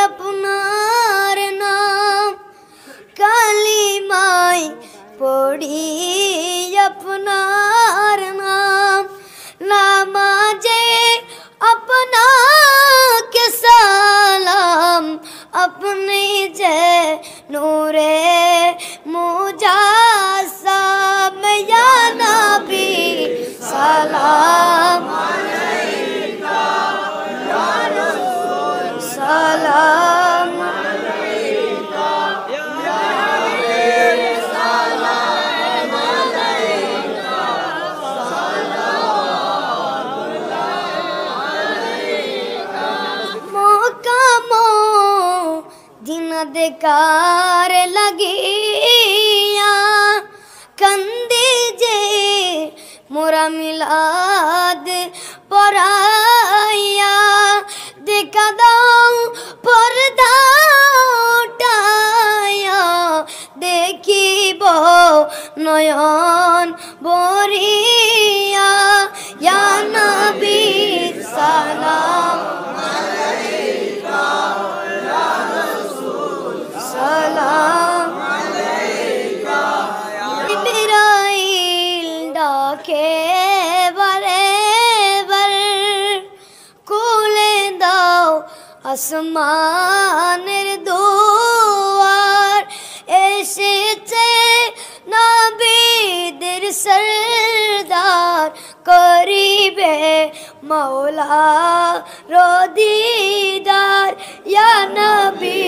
আপনার নাম, কালিমায় পড়ি আপনার নাম, নামাজে আপনাকে সালাম, আপনি যে নূরে মুজাসসাম, ইয়া নবী সালাম আলাইকা, ইয়া রাসূল সালাম আলাইকা, ইয়া নবী সালাম আলাইকা, সালাওয়াতুল্লাহ আলাইকা। মোকামো দিন দেকার লাগিয়া, কান্দে যে মোরা মিলাদ পরাইয়া, দেখা দাও পর্দা উঠাইয়া, দেখিব নয়ন বরিয়া, ইয়া নবী সালাম আলাইকা, ইয়া রাসূল সালাম আলাইকা। জিবরাইল ডাকে বারে বারে, খুলে দাও আসমানের দুয়ার, এসেছে নবীদের সরদার, করিবে মৌলা রদিদার, ইয়া নবী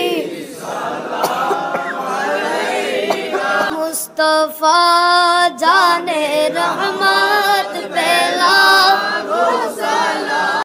মুস্তফা জানে রহমান,